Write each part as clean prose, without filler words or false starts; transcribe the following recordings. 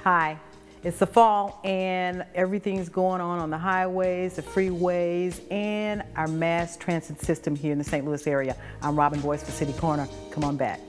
Hi, it's the fall and everything's going on the highways, the freeways, and our mass transit system here in the St. Louis area. I'm Robin Boyce for City Corner. Come on back.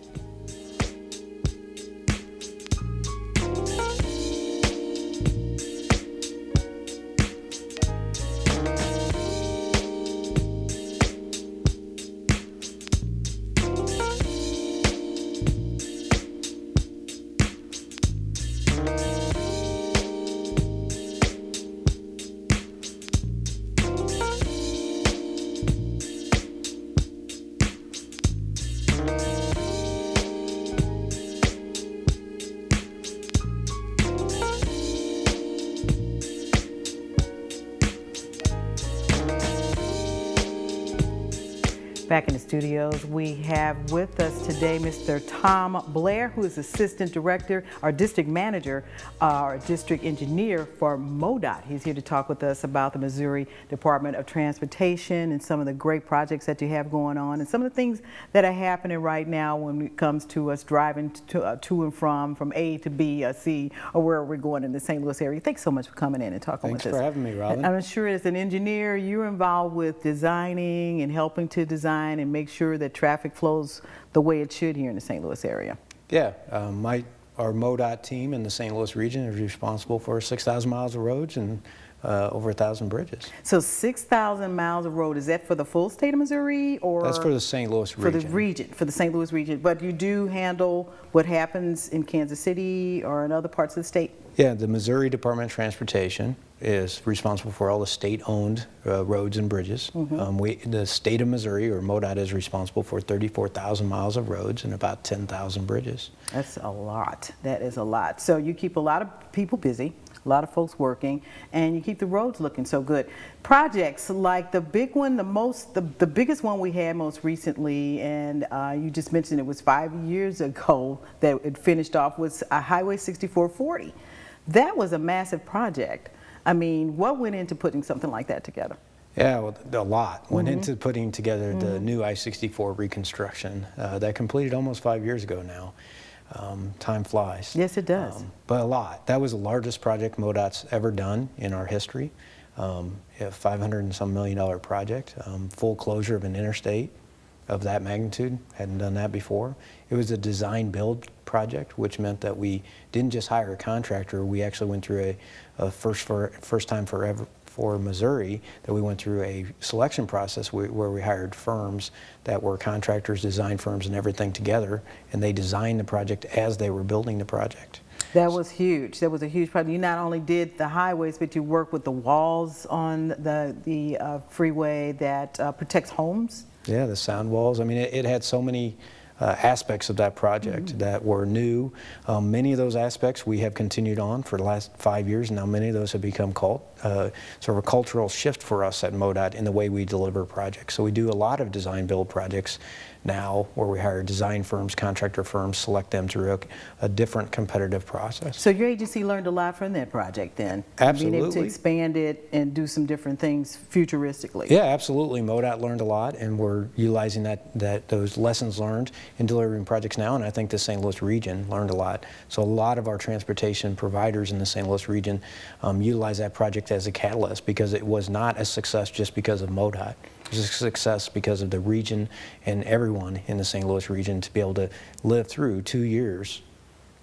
Back in the studios, we have with us today Mr. Tom Blair, who is Assistant Director, or District Manager, or District Engineer for MoDOT. He's here to talk with us about the Missouri Department of Transportation and some of the great projects that you have going on and some of the things that are happening right now when it comes to us driving to and from A to B or C or where we're going in the St. Louis area. Thanks so much for coming in and talking with us. Thanks for having me, Robin. I'm sure as an engineer, you're involved with designing and helping to design and make sure that traffic flows the way it should here in the St. Louis area. Yeah, our MoDOT team in the St. Louis region is responsible for 6,000 miles of roads and over 1,000 bridges. So 6,000 miles of road, is that for the full state of Missouri, or? That's for the St. Louis region. For the St. Louis region. But you do handle what happens in Kansas City or in other parts of the state? Yeah, the Missouri Department of Transportation is responsible for all the state-owned roads and bridges. The state of Missouri, or MoDOT, is responsible for 34,000 miles of roads and about 10,000 bridges. That's a lot. That is a lot. So you keep a lot of people busy, a lot of folks working, and you keep the roads looking so good. Projects like the big one, the biggest one we had most recently, and you just mentioned it was 5 years ago that it finished off, was Highway 6440. That was a massive project. I mean, what went into putting something like that together? Yeah, well, a lot went into putting together the new I-64 reconstruction. That completed almost 5 years ago now. Time flies. Yes, it does. But a lot. That was the largest project MoDOT's ever done in our history. A $500 and some million project. Full closure of an interstate of that magnitude. Hadn't done that before. It was a design build project, which meant that we didn't just hire a contractor. We actually went through a first time forever for Missouri, that we went through a selection process where we hired firms that were contractors, design firms, and everything together, and they designed the project as they were building the project. That was huge. That was a huge project. You not only did the highways, but you worked with the walls on the freeway that protects homes. Yeah, the sound walls. I mean, it had so many aspects of that project that were new. Many of those aspects we have continued on for the last 5 years. Now many of those have become sort of a cultural shift for us at MoDOT in the way we deliver projects. So we do a lot of design build projects now where we hire design firms, contractor firms, select them through a different competitive process. So your agency learned a lot from that project then? Absolutely. Being able to expand it and do some different things futuristically. Yeah, absolutely. MoDOT learned a lot, and we're utilizing those lessons learned in delivering projects now, and I think the St. Louis region learned a lot. So a lot of our transportation providers in the St. Louis region utilize that project as a catalyst, because it was not a success just because of MoDOT. It was a success because of the region and everyone in the St. Louis region to be able to live through 2 years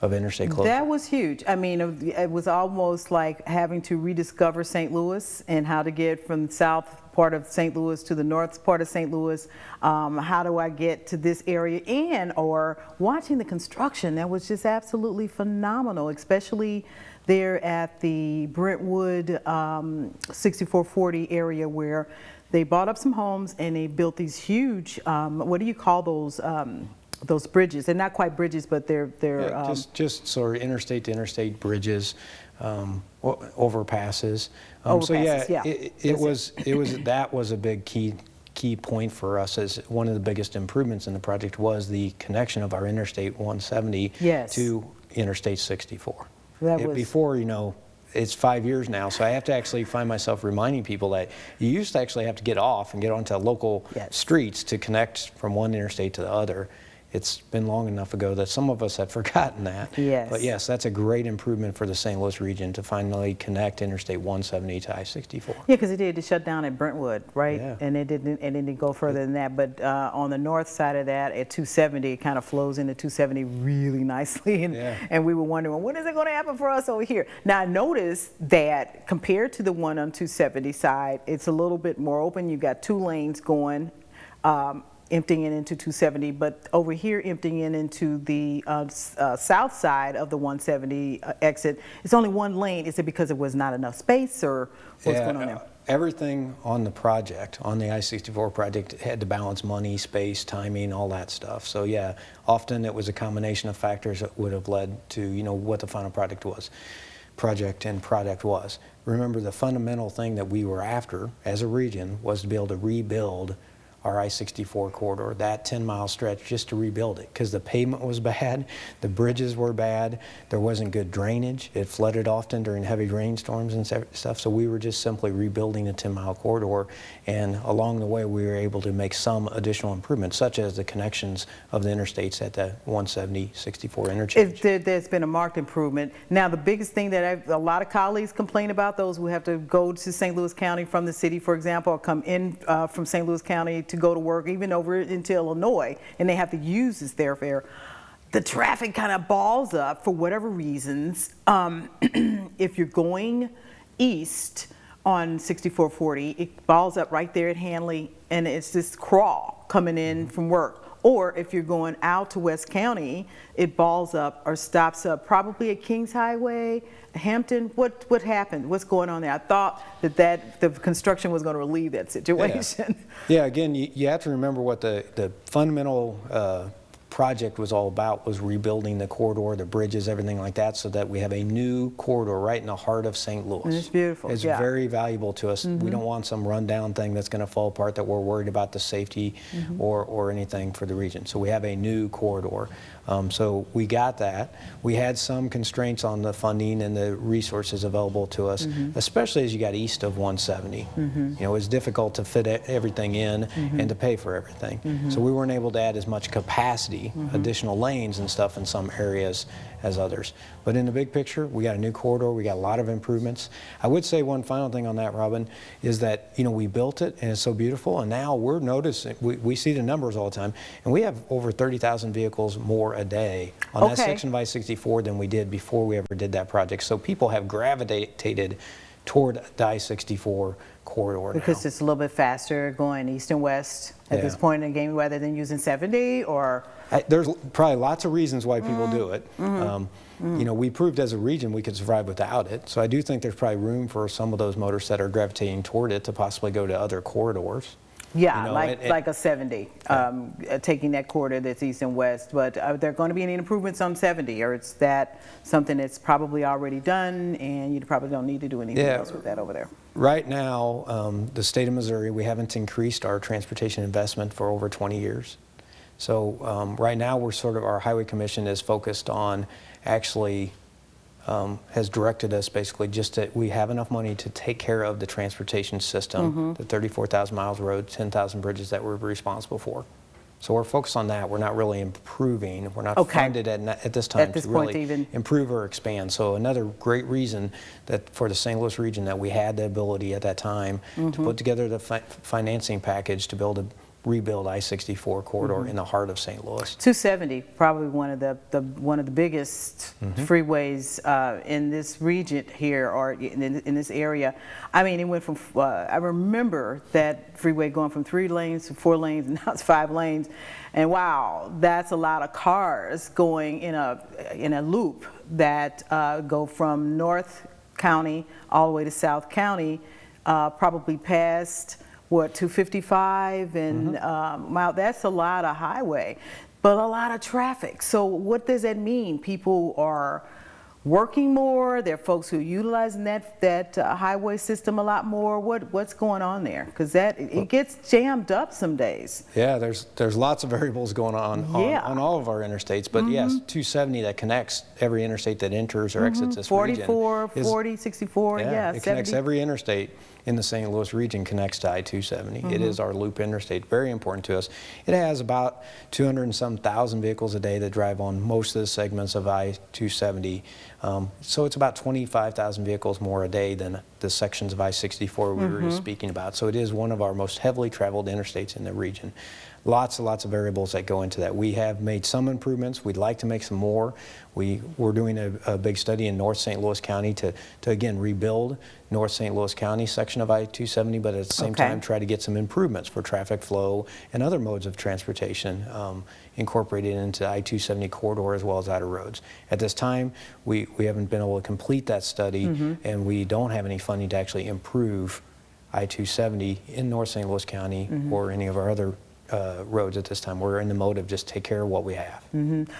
of interstate closure. That was huge. I mean, it was almost like having to rediscover St. Louis and how to get from the south part of St. Louis to the north part of St. Louis. How do I get to this area? Or watching the construction, that was just absolutely phenomenal, especially there at the Brentwood 6440 area, where they bought up some homes and they built these huge, what do you call those bridges? They're not quite bridges, but they're just sort of interstate to interstate bridges, overpasses. So yeah, that was a big key point for us. As one of the biggest improvements in the project was the connection of our Interstate 170 to Interstate 64. Before, you know, it's 5 years now, so I have to actually find myself reminding people that you used to actually have to get off and get onto local streets to connect from one interstate to the other. It's been long enough ago that some of us have forgotten that. Yes. But yes, that's a great improvement for the St. Louis region to finally connect Interstate 170 to I-64. Yeah, because it did shut down at Brentwood, right? Yeah. And it didn't go further than that. But on the north side of that, at 270, it kind of flows into 270 really nicely. And we were wondering, when is it going to happen for us over here? Now, I noticed that compared to the one on 270 side, it's a little bit more open. You've got 2 lanes going, emptying it into 270, but over here emptying it into the south side of the 170 exit, it's only 1 lane. Is it because there was not enough space, or what's going on there? Everything on the project, on the I-64 project, had to balance money, space, timing, all that stuff. So yeah, often it was a combination of factors that would have led to, you know, what the final project was. Remember, the fundamental thing that we were after as a region was to be able to rebuild our I-64 corridor, that 10-mile stretch, just to rebuild it, because the pavement was bad, the bridges were bad, there wasn't good drainage, it flooded often during heavy rainstorms and stuff, so we were just simply rebuilding a 10-mile corridor, and along the way we were able to make some additional improvements, such as the connections of the interstates at the 170-64 interchange. There's been a marked improvement. Now, the biggest thing that a lot of colleagues complain about, those who have to go to St. Louis County from the city, for example, or come in from St. Louis County to go to work, even over into Illinois, and they have to use this thoroughfare. The traffic kind of balls up for whatever reasons. If you're going east on 6440, it balls up right there at Hanley, and it's this crawl coming in from work. Or if you're going out to West County, it balls up or stops up probably at Kings Highway, Hampton. What happened? What's going on there? I thought that the construction was going to relieve that situation. Yeah, again, you have to remember what the fundamental project was all about, was rebuilding the corridor, the bridges, everything like that, so that we have a new corridor right in the heart of St. Louis. And it's beautiful. It's very valuable to us. We don't want some rundown thing that's going to fall apart, that we're worried about the safety or anything for the region. So we have a new corridor. So we got that. We had some constraints on the funding and the resources available to us, especially as you got east of 170. You know, it was difficult to fit everything in and to pay for everything. So we weren't able to add as much capacity, additional lanes and stuff in some areas as others. But in the big picture, we got a new corridor, we got a lot of improvements. I would say one final thing on that, Robin, is that, you know, we built it and it's so beautiful, and now we're noticing, we see the numbers all the time, and we have over 30,000 vehicles more a day on that section of I-64 than we did before we ever did that project. So people have gravitated toward the I-64 corridor because now. It's a little bit faster going east and west at this point in the game, rather than using 70, or? There's probably lots of reasons why people do it. You know, we proved as a region we could survive without it. So I do think there's probably room for some of those motorists that are gravitating toward it to possibly go to other corridors. Yeah, you know, like a 70, taking that corridor that's east and west. But are there going to be any improvements on 70, or is that something that's probably already done and you probably don't need to do anything else with that over there? Right now, the state of Missouri, we haven't increased our transportation investment for over 20 years. So right now, we're sort of, our Highway Commission is focused on actually has directed us basically just that we have enough money to take care of the transportation system, the 34,000 miles of road, 10,000 bridges that we're responsible for. So we're focused on that. We're not really improving. We're not funded at this time to really improve or expand. So another great reason that for the St. Louis region that we had the ability at that time to put together the financing package to build a rebuild I-64 corridor in the heart of St. Louis. 270, probably one of the biggest freeways in this region here, or in this area. I mean, it went from I remember that freeway going from 3 lanes to 4 lanes, and now it's 5 lanes. And wow, that's a lot of cars going in a loop that go from North County all the way to South County, probably past 255 and wow, that's a lot of highway, but a lot of traffic. So what does that mean? People are working more? There are folks who are utilizing that highway system a lot more. What's going on there? Because it gets jammed up some days. Yeah, there's lots of variables going on all of our interstates, but yes, 270 that connects every interstate that enters or exits this region. 44, 40, 64, yeah, it 70. connects every interstate in the St. Louis region connects to I-270. It is our loop interstate, very important to us. It has about 200 and some thousand vehicles a day that drive on most of the segments of I-270. So it's about 25,000 vehicles more a day than the sections of I-64 we were just speaking about. So it is one of our most heavily traveled interstates in the region. Lots and lots of variables that go into that. We have made some improvements. We'd like to make some more. We're doing a big study in North St. Louis County to again rebuild North St. Louis County section of I-270, but at the same time try to get some improvements for traffic flow and other modes of transportation incorporated into I-270 corridor as well as outer roads. At this time, we haven't been able to complete that study, and we don't have any funding to actually improve I-270 in North St. Louis County or any of our other roads at this time. We're in the mode of just take care of what we have.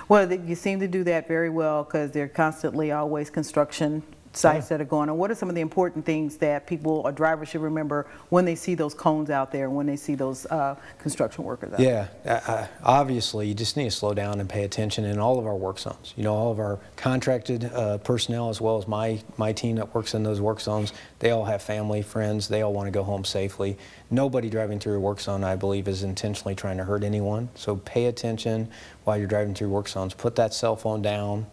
Well, you seem to do that very well because there are constantly always construction sites that are going on. What are some of the important things that people or drivers should remember when they see those cones out there, when they see those construction workers out there? Obviously you just need to slow down and pay attention in all of our work zones. You know, all of our contracted personnel as well as my team that works in those work zones, they all have family, friends, they all want to go home safely. Nobody driving through a work zone, I believe, is intentionally trying to hurt anyone. So pay attention while you're driving through work zones. Put that cell phone down.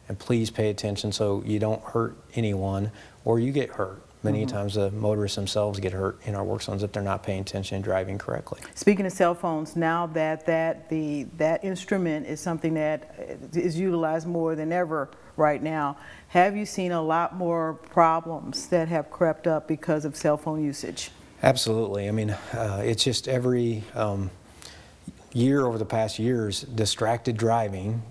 And please pay attention so you don't hurt anyone or you get hurt. Many times the motorists themselves get hurt in our work zones if they're not paying attention and driving correctly. Speaking of cell phones, now that instrument is something that is utilized more than ever right now, have you seen a lot more problems that have crept up because of cell phone usage? Absolutely. I mean, it's just every year over the past years, distracted driving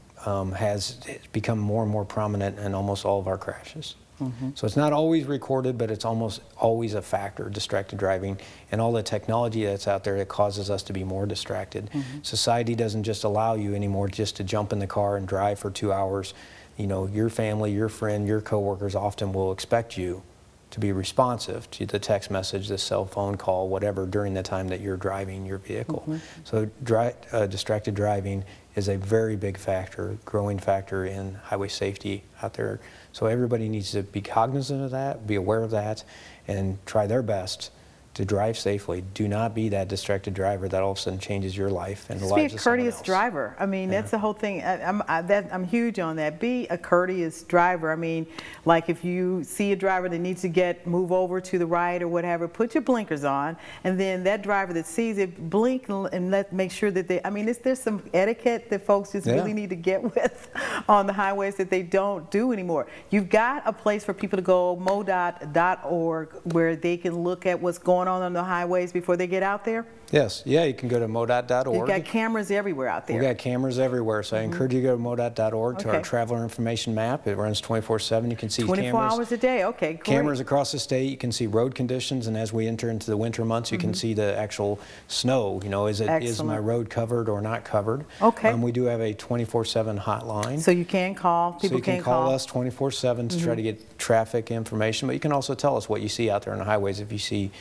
has become more and more prominent in almost all of our crashes. So it's not always recorded, but it's almost always a factor, distracted driving, and all the technology that's out there that causes us to be more distracted. Society doesn't just allow you anymore just to jump in the car and drive for 2 hours. You know, your family, your friend, your coworkers often will expect you to be responsive to the text message, the cell phone call, whatever, during the time that you're driving your vehicle. So distracted driving is a very big factor, growing factor in highway safety out there. So everybody needs to be cognizant of that, be aware of that, and try their best to drive safely. Do not be that distracted driver that all of a sudden changes your life and the lives of someone else. Be a courteous driver. I mean, that's the whole thing. I'm huge on that. Be a courteous driver. I mean, like if you see a driver that needs to move over to the right or whatever, put your blinkers on, and then that driver that sees it, blink and make sure that they, I mean, there's some etiquette that folks just really need to get with on the highways that they don't do anymore. You've got a place for people to go, MoDOT.org, where they can look at what's going on the highways before they get out there? Yes, yeah, you can go to MoDOT.org. You've got cameras everywhere out there. We've got cameras everywhere, so I encourage you to go to MoDOT.org to our traveler information map. It runs 24/7. You can see 24 hours a day, okay, great. Cameras across the state. You can see road conditions, and as we enter into the winter months, you can see the actual snow. You know, is my road covered or not covered? Okay. We do have a 24/7 hotline. So you can call, people can call us 24/7 to try to get traffic information, but you can also tell us what you see out there on the highways if you see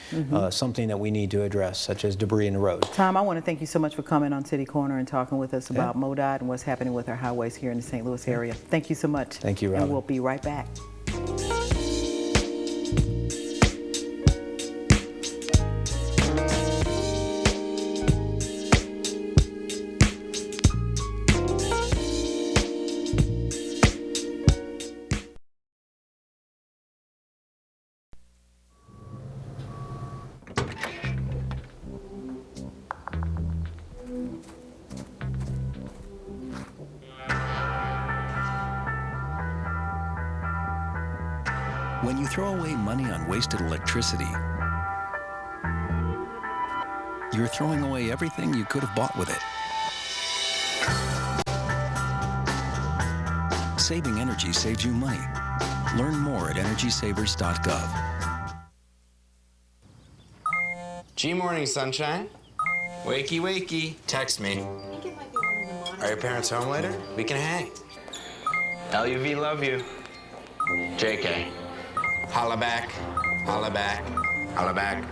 something that we need to address, such as debris in the road. Tom, I want to thank you so much for coming on City Corner and talking with us about MoDOT and what's happening with our highways here in the St. Louis area. Thank you so much. Thank you, Robin. And we'll be right back. When you throw away money on wasted electricity, you're throwing away everything you could have bought with it. Saving energy saves you money. Learn more at energysavers.gov. G-Morning, sunshine. Wakey, wakey. Text me. Are your parents home later? We can hang. LUV love you. JK. Holla back, holla back, holla back.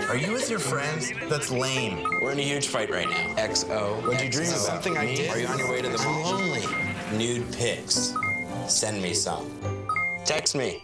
Are you with your friends? That's lame. We're in a huge fight right now. XO. What'd you dream about? Something I did. Are you on your way to the mall? I'm lonely. Nude pics. Send me some. Text me.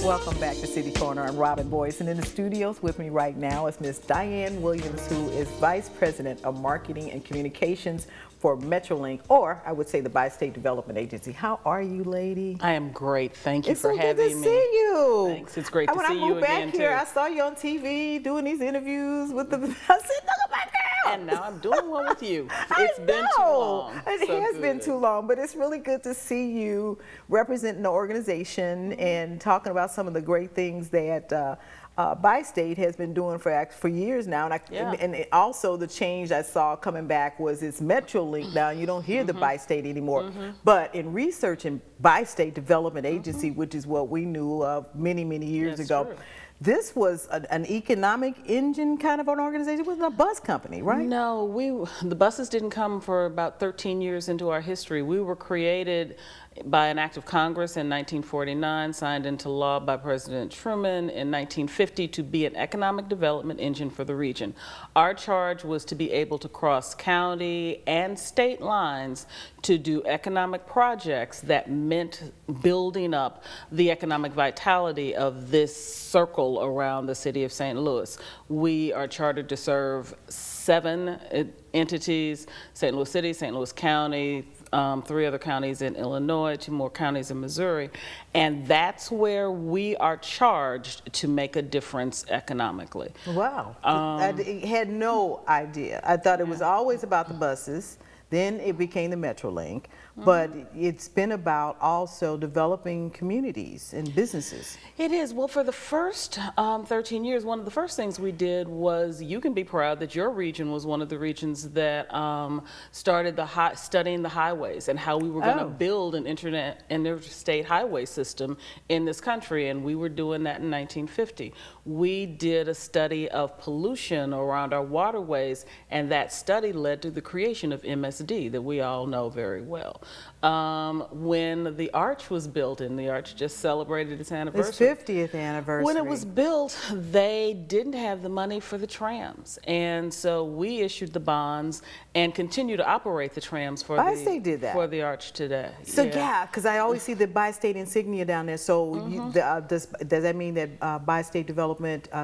Welcome back to City Corner. I'm Robin Boyce, and in the studios with me right now is Miss Dianne Williams, who is Vice President of Marketing and Communications for Metrolink, or I would say the Bi-State Development Agency. How are you, lady? I am great. Thank you for having me. It's so good to see you. Thanks. It's great to see you again, When I moved back here, too. I saw you on TV doing these interviews with the. I said, "Look at my girl." And now I'm doing one with you. It's been too long. It has been too long, but it's really good to see you representing the organization and talking about some of the great things that Bi-State has been doing for years now. And also the change I saw coming back was it's Metrolink now. You don't hear the Bi-State anymore. But in researching Bi-State Development Agency, which is what we knew of many, many years ago, true. This was an economic engine kind of an organization. It wasn't a bus company, right? No, the buses didn't come for about 13 years into our history. We were created by an act of Congress in 1949, signed into law by President Truman in 1950 to be an economic development engine for the region. Our charge was to be able to cross county and state lines to do economic projects that meant building up the economic vitality of this circle around the city of St. Louis. We are chartered to serve 7 entities: St. Louis City, St. Louis County, 3 other counties in Illinois, 2 more counties in Missouri, and that's where we are charged to make a difference economically. Wow. I had no idea. I thought it was always about the buses. Then it became the Metrolink, but it's been about also developing communities and businesses. It is. Well, for the first 13 years, one of the first things we did was, you can be proud that your region was one of the regions that started studying the highways and how we were going to build an interstate highway system in this country, and we were doing that in 1950. We did a study of pollution around our waterways, and that study led to the creation of MSD that we all know very well. When the arch was built, and the arch just celebrated its anniversary. Its 50th anniversary. When it was built, they didn't have the money for the trams, and so we issued the bonds and continue to operate the trams for Bi-State did that. For the arch today. So yeah, because I always see the Bi-State insignia down there. So does that mean that Bi-State Development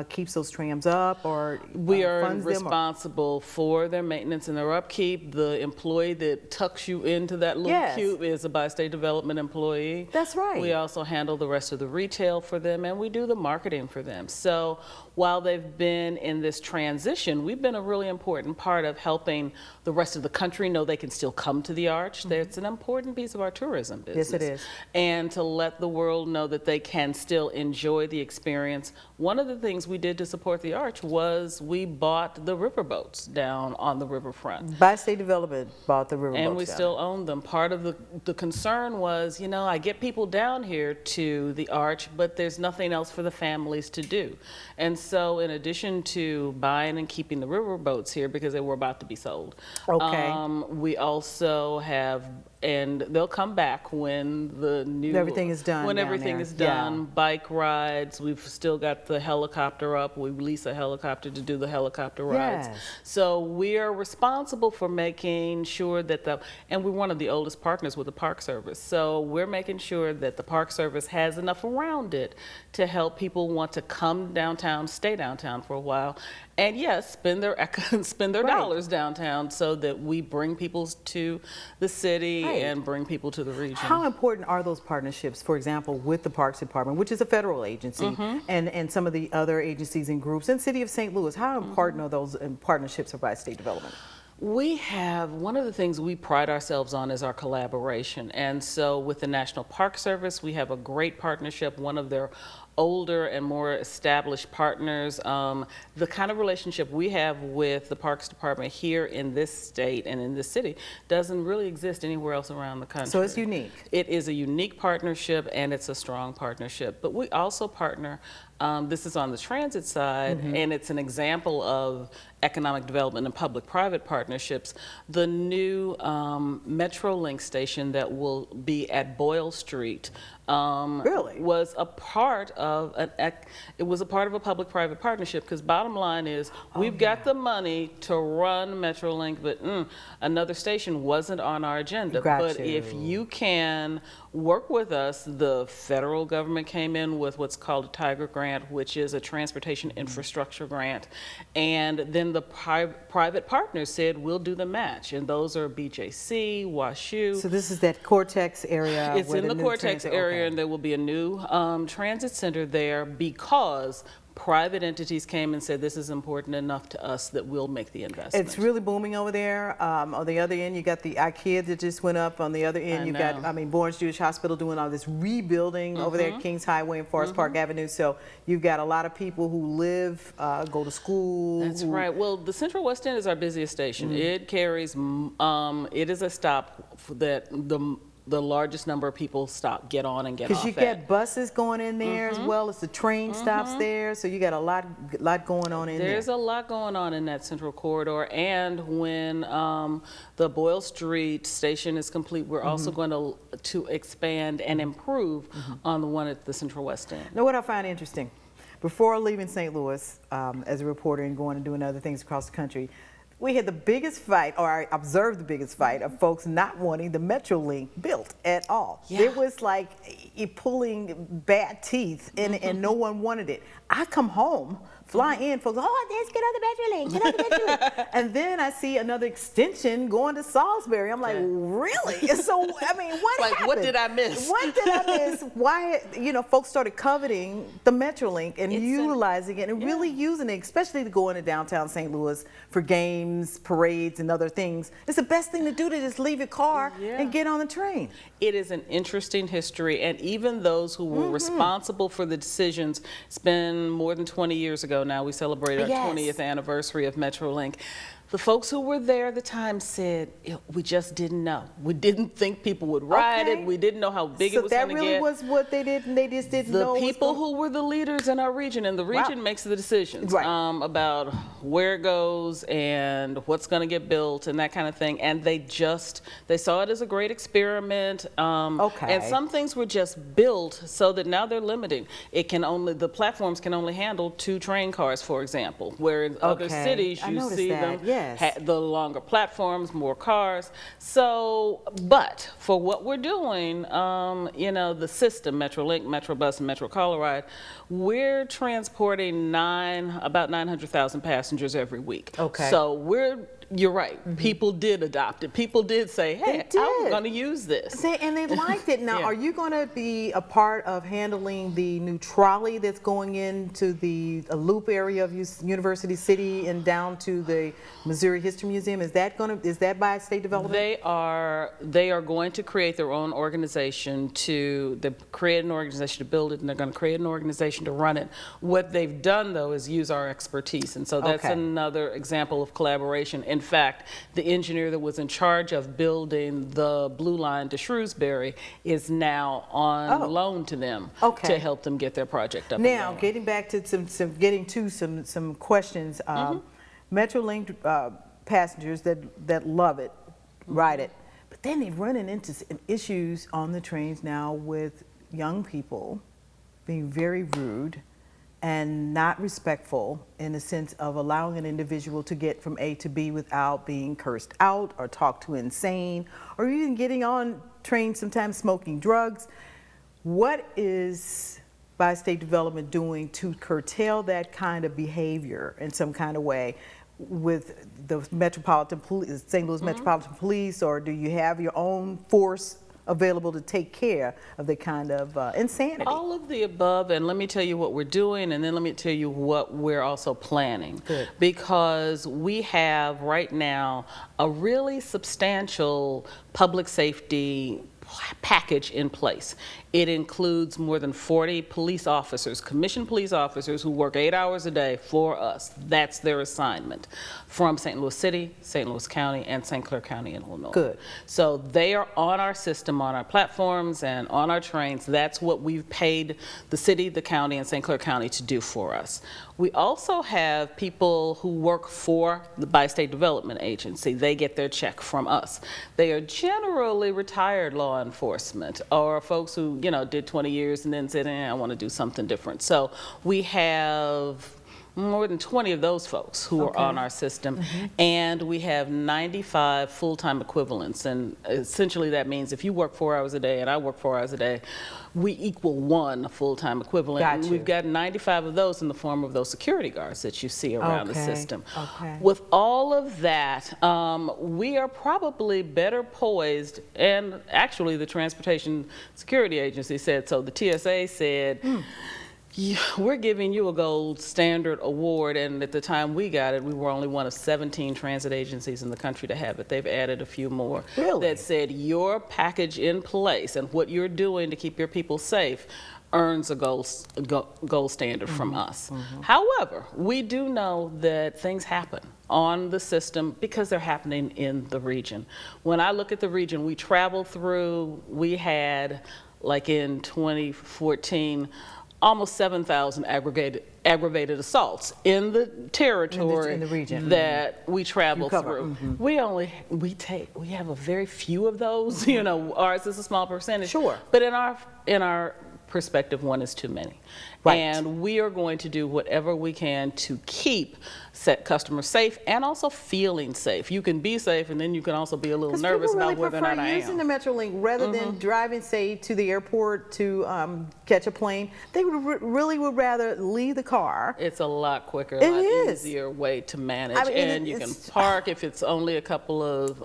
keeps those trams up, or we are funds them, responsible for their maintenance and their upkeep? The employee that tucks you into that little cube is a Bi-State Development employee. That's right. We also handle the rest of the retail for them, and we do the marketing for them. So while they've been in this transition, we've been a really important part of helping the rest of the country know they can still come to the arch. It's an important piece of our tourism business. Yes, it is. And to let the world know that they can still enjoy the experience. One of the things we did to support the arch was we bought the riverboats down on the riverfront. Bi-State Development bought the riverboats. And we still own them. Part of the concern was, I get people down here to the arch, but there's nothing else for the families to do. And so in addition to buying and keeping the riverboats here, because they were about to be sold, we also have, and they'll come back when everything is done. When everything is done, bike rides. We've still got the helicopter up. We lease a helicopter to do the helicopter rides. So we are responsible for making sure that and we're one of the oldest partners with the Park Service. So we're making sure that the Park Service has enough around it to help people want to come downtown, stay downtown for a while, and yes, spend their dollars downtown, so that we bring people to the city and bring people to the region. How important are those partnerships, for example, with the Parks Department, which is a federal agency, and some of the other agencies and groups, and City of St. Louis? How important are those partnerships for Bi-State Development? One of the things we pride ourselves on is our collaboration. And so with the National Park Service, we have a great partnership. One of their older and more established partners. The kind of relationship we have with the Parks Department here in this state and in this city doesn't really exist anywhere else around the country. So it's unique. It is a unique partnership, and it's a strong partnership. But we also partner, this is on the transit side, and it's an example of economic development and public-private partnerships. The new Metrolink station that will be at Boyle Street Really? was a part of a public-private partnership, because bottom line is we've got the money to run Metrolink, but another station wasn't on our agenda. But if you can work with us, the federal government came in with what's called a Tiger Grant, which is a transportation infrastructure grant, and then the private partners said we'll do the match, and those are BJC, WashU. So this is that Cortex area. It's in the Cortex area, okay. and there will be a new transit center there because private entities came and said this is important enough to us that we'll make the investment. It's really booming over there. On the other end, you got the IKEA that just went up. On the other end, you got, Bourne's Jewish Hospital doing all this rebuilding over there at Kings Highway and Forest Park Avenue. So you've got a lot of people who live, go to school. That's right. Well, the Central West End is our busiest station. It carries, it is a stop that the largest number of people get on and get off. Because you got buses going in there as well as the train stops there, so you got a lot going on in there. There's a lot going on in that central corridor, and when the Boyle Street station is complete, we're also going to expand and improve on the one at the Central West End. Now, what I find interesting, before leaving St. Louis as a reporter and going and doing other things across the country, we had the biggest fight, or I observed the biggest fight, of folks not wanting the Metrolink built at all. Yeah. It was like pulling bad teeth, and no one wanted it. I come home, fly in, folks, oh, let's get on the Metrolink, get on the Metrolink. And then I see another extension going to Salisbury. I'm like, really? So, I mean, what happened? What did I miss? What did I miss? Why, folks started coveting the Metrolink and utilizing it and really using it, especially to go into downtown St. Louis for games, parades, and other things. It's the best thing to do, to just leave your car and get on the train. It is an interesting history, and even those who were responsible for the decisions, it's been more than 20 years ago now, we celebrated our 20th anniversary of Metrolink. The folks who were there at the time said, we just didn't know. We didn't think people would ride it. We didn't know how big it was going to get. So that really was what they did, and they just didn't know. The people who were the leaders in our region, and the region makes the decisions about where it goes and what's going to get built and that kind of thing. And they saw it as a great experiment. And some things were just built so that now they're limiting. The platforms can only handle 2 train cars, for example, where in other cities you see them. The longer platforms, more cars. So, but for what we're doing, the system, Metrolink, Metrobus, and Metro Colorado, we're transporting about 900,000 passengers every week. So you're right. People did adopt it. People did say, hey, I'm going to use this. And they liked it. Now, are you going to be a part of handling the new trolley that's going into the loop area of University City and down to the Missouri History Museum? Is that by state development? They are going to create their own organization to create an organization to build it, and they're going to create an organization to run it. What they've done, though, is use our expertise, and so that's another example of collaboration. In fact, the engineer that was in charge of building the Blue Line to Shrewsbury is now on loan to them to help them get their project up. Now, getting back to some questions. Metrolink passengers that love it, ride it, but then they're running into some issues on the trains now with young people being very rude and not respectful, in the sense of allowing an individual to get from A to B without being cursed out or talked to insane, or even getting on trains sometimes smoking drugs. What is bi-state development doing to curtail that kind of behavior in some kind of way with the Metropolitan Police, St. Louis Metropolitan Police, or do you have your own force available to take care of the kind of insanity? All of the above, and let me tell you what we're doing, and then let me tell you what we're also planning. Good. Because we have right now a really substantial public safety package in place. It includes more than 40 police officers, commissioned police officers who work 8 hours a day for us. That's their assignment from St. Louis City, St. Louis County, and St. Clair County in Illinois. Good. So they are on our system, on our platforms, and on our trains. That's what we've paid the city, the county, and St. Clair County to do for us. We also have people who work for the Bi-State Development Agency. They get their check from us. They are generally retired law enforcement or folks who, did 20 years and then said, I want to do something different. So we have more than 20 of those folks who are on our system, and we have 95 full-time equivalents, and essentially that means if you work 4 hours a day and I work 4 hours a day, we equal 1 full-time equivalent. Got and you. we've got 95 of those in the form of those security guards that you see around the system. Okay. With all of that, we are probably better poised, and actually the Transportation Security Agency said so. The TSA said, we're giving you a gold standard award, and at the time we got it, we were only one of 17 transit agencies in the country to have it. They've added a few more that said your package in place and what you're doing to keep your people safe earns a gold standard from us. However, we do know that things happen on the system because they're happening in the region. When I look at the region we travel through, we had, like in 2014, almost 7,000 aggravated assaults in the territory in the region that we travel through. We have a very few of those. Ours is a small percentage. Sure. But in our perspective, 1 is too many. Right. And we are going to do whatever we can to keep customers safe and also feeling safe. You can be safe, and then you can also be a little nervous about whether or not I am. Using the Metrolink rather than driving, say, to the airport to catch a plane. They really would rather leave the car. It's a lot quicker, It a lot is. easier way to manage. I mean, and you can park if it's only a couple of,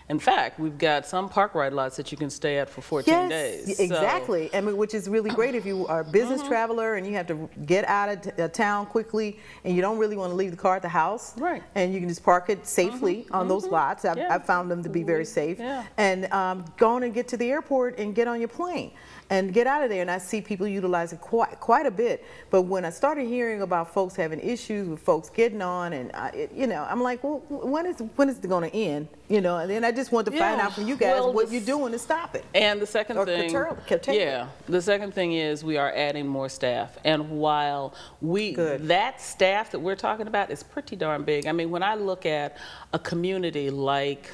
in fact, we've got some park ride lots that you can stay at for 14 days. Exactly. I mean, which is really great if you are a business traveler and you have to get out of town quickly and you don't really want to leave the car at the house. Right. And you can just park it safely on those lots. I've found them to be very safe. Yeah. And go on and get to the airport and get on your plane and get out of there. And I see people utilize it quite a bit. But when I started hearing about folks having issues with folks getting on, and I'm like, well, when is it going to end? And then I just want to find out from you guys what you're doing to stop it. And the second thing, curtail. the second thing is we are adding more staff. And while that staff that we're talking about is pretty darn big. I mean, when I look at a community like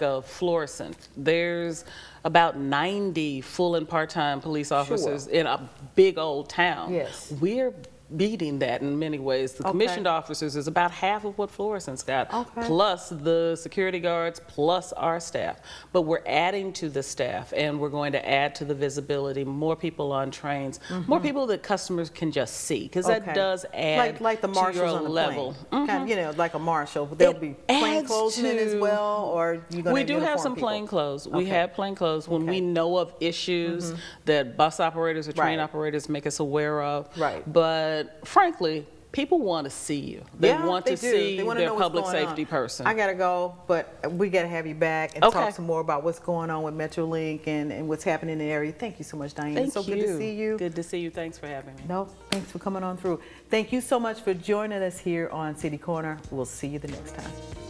a Florissant, there's about 90 full and part-time police officers in a big old town. Yes. We're beating that in many ways. The commissioned officers is about half of what Florissant's got, plus the security guards, plus our staff. But we're adding to the staff, and we're going to add to the visibility, more people on trains, more people that customers can just see, because that does add like the to marshals your on the level. plane. Kind of, like a marshal. There'll be plainclothesmen as well, or you're going to We do have some plain clothes. We have plain clothes when we know of issues that bus operators or train operators make us aware of. Right. But frankly, people want to see you. They want to see their public safety person. I gotta go, but we gotta have you back and talk some more about what's going on with Metrolink and what's happening in the area. Thank you so much, Dianne. It's so good to see you. Good to see you. Thanks for having me. No, thanks for coming on through. Thank you so much for joining us here on City Corner. We'll see you the next time.